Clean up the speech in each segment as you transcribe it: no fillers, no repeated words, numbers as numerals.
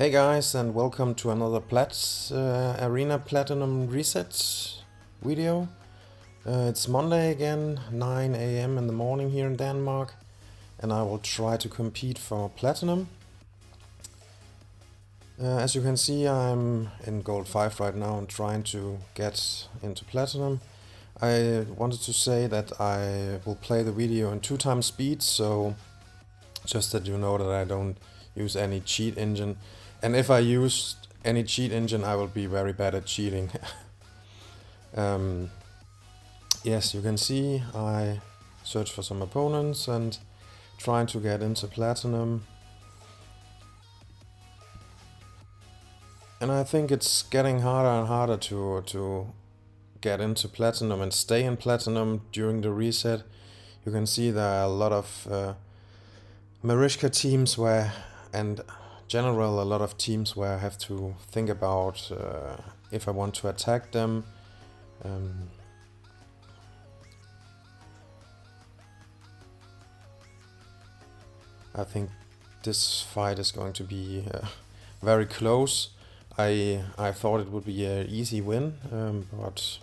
Hey guys, and welcome to another Arena Platinum Reset video. It's Monday again, 9 a.m. in the morning here in Denmark, and I will try to compete for Platinum. As you can see, I'm in Gold 5 right now and trying to get into Platinum. I wanted to say that I will play the video in 2x speed, so just that you know that I don't use any cheat engine. And if I used any cheat engine, I will be very bad at cheating. Yes, you can see I search for some opponents and trying to get into Platinum. And I think it's getting harder and harder to get into Platinum and stay in Platinum during the reset. You can see there are a lot of Mariska teams and general a lot of teams where I have to think about if I want to attack them. I think this fight is going to be very close. I thought it would be an easy win, but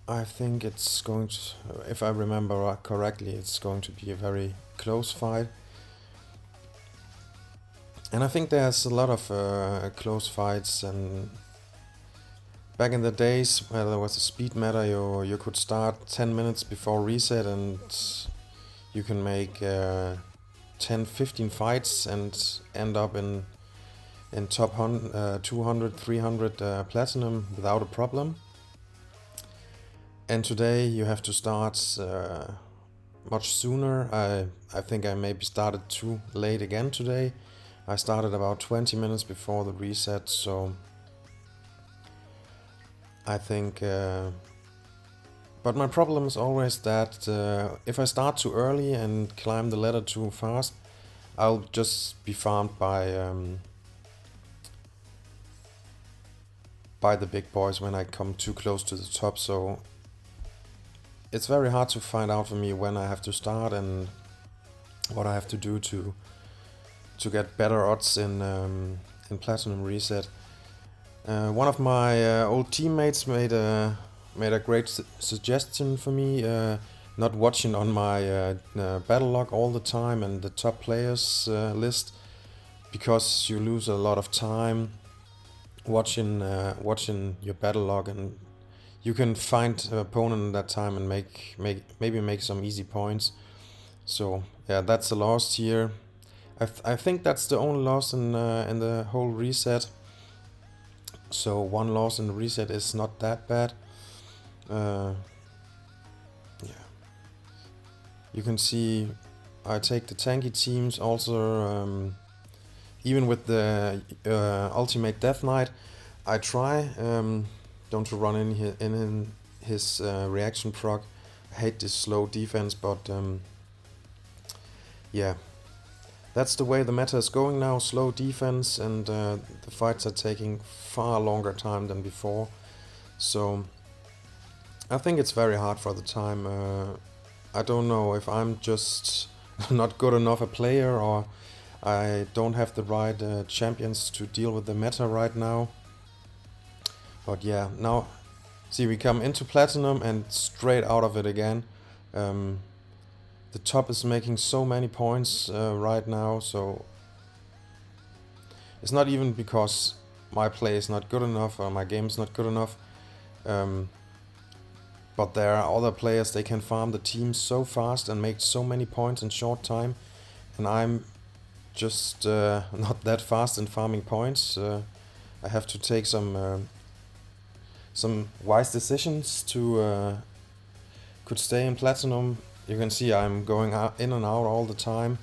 I think it's going to, if I remember correctly, it's going to be a very close fight. And I think there's a lot of close fights, and back in the days where there was a speed meta, you could start 10 minutes before reset and you can make 10, 15 fights and end up in top 200, 300 Platinum without a problem. And today you have to start much sooner. I think I maybe started too late again today. I started about 20 minutes before the reset, so I think... but my problem is always that if I start too early and climb the ladder too fast, I'll just be farmed by the big boys when I come too close to the top, so it's very hard to find out for me when I have to start and what I have to do to get better odds in Platinum Reset. One of my old teammates made a great suggestion for me, not watching on my battle log all the time and the top players list, because you lose a lot of time watching your battle log, and you can find an opponent in that time and maybe make some easy points. So yeah, that's a loss here. I think that's the only loss in the whole reset. So one loss in the reset is not that bad. Yeah, you can see I take the tanky teams also. Even with the Ultimate Death Knight, I try don't to run in his reaction proc. I hate this slow defense, but yeah. That's the way the meta is going now, slow defense, and the fights are taking far longer time than before. So I think it's very hard for the time. I don't know if I'm just not good enough a player, or I don't have the right champions to deal with the meta right now. But yeah, now see, we come into Platinum and straight out of it again. The top is making so many points right now, so it's not even because my play is not good enough or my game is not good enough, but there are other players, they can farm the team so fast and make so many points in short time, and I'm just not that fast in farming points. I have to take some wise decisions to could stay in Platinum. You can see I'm going in and out all the time,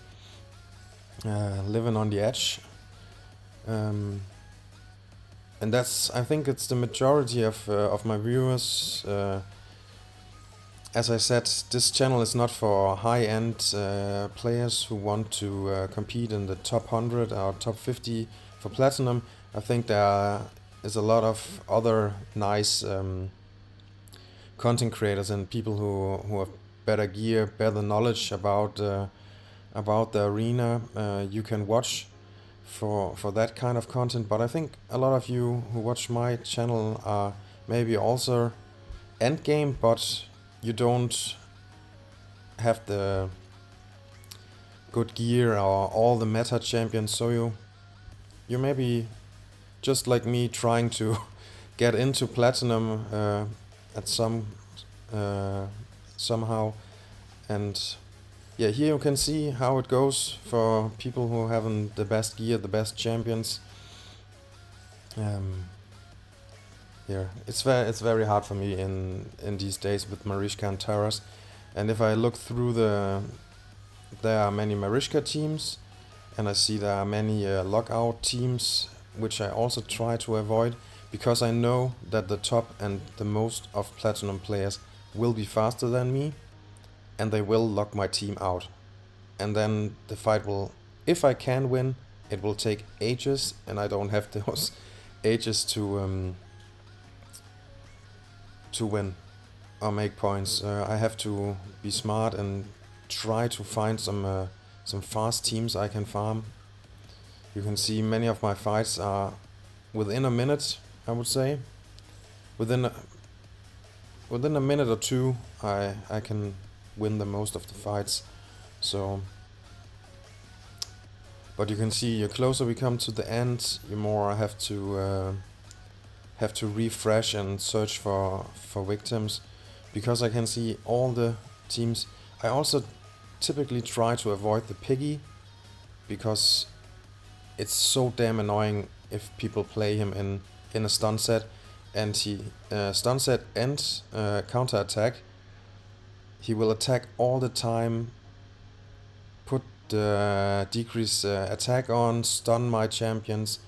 living on the edge. And that's, I think it's the majority of my viewers. As I said, this channel is not for high-end players who want to compete in the top 100 or top 50 for Platinum. I think there is a lot of other nice content creators and people who have better gear, better knowledge about about the arena, you can watch for that kind of content. But I think a lot of you who watch my channel are maybe also endgame, but you don't have the good gear or all the meta champions, so you maybe just like me trying to get into platinum at somehow. And yeah, here you can see how it goes for people who haven't the best gear, the best champions. Here it's very hard for me in these days with Mariska and Taras. And if I look through there are many Mariska teams, and I see there are many lockout teams, which I also try to avoid, because I know that the top and the most of platinum players will be faster than me, and they will lock my team out. And then the fight will, if I can win, it will take ages, and I don't have those ages to win or make points. I have to be smart and try to find some fast teams I can farm. You can see many of my fights are within a minute, I would say. Within a minute or two, I can win the most of the fights. So, but you can see, the closer we come to the end, the more I have to refresh and search for victims, because I can see all the teams. I also typically try to avoid the Piggy, because it's so damn annoying if people play him in a stun set, and he stun set and counter attack. He will attack all the time, put the decrease attack on, stun my champions,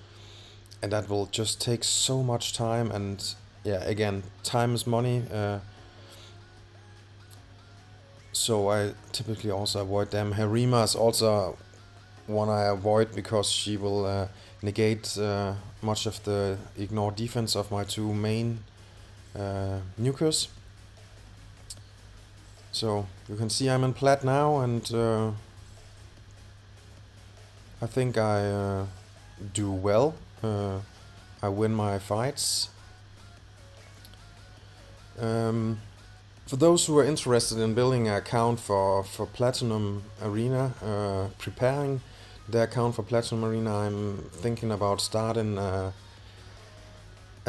and that will just take so much time. And yeah, again, time is money. So I typically also avoid them. Harima is also one I avoid, because she will negate much of the ignore defense of my two main nukers. So you can see I'm in plat now, and I think I do well. I win my fights. For those who are interested in building an account for Platinum Arena, preparing the account for Platinum Arena, I'm thinking about starting a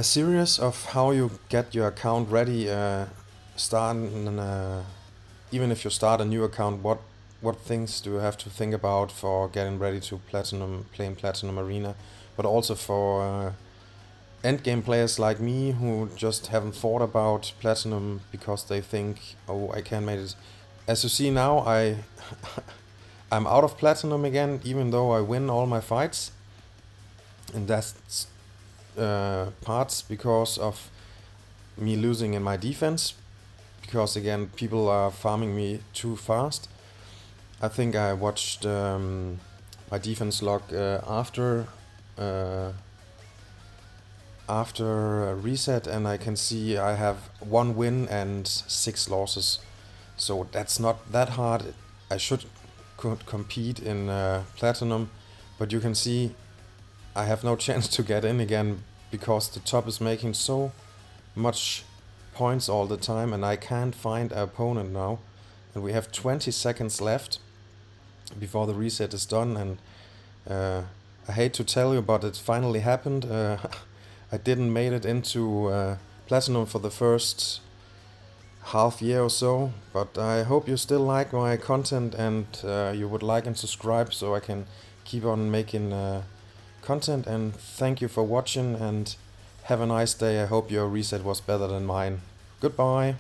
series of how you get your account ready. Even if you start a new account, what things do you have to think about for getting ready to playing Platinum Arena, but also for endgame players like me who just haven't thought about Platinum because they think, oh, I can make it. As you see now, I'm out of Platinum again, even though I win all my fights, and that's parts because of me losing in my defense, because again people are farming me too fast. I think I watched my defense log after reset, and I can see I have 1 win and 6 losses. So that's not that hard. I could compete in Platinum, but you can see I have no chance to get in again, because the top is making so much points all the time, and I can't find an opponent now. And we have 20 seconds left before the reset is done, and I hate to tell you, but it finally happened. I didn't made it into Platinum for the first half year or so, but I hope you still like my content, and you would like and subscribe so I can keep on making content. And thank you for watching, and have a nice day. I hope your reset was better than mine. Goodbye.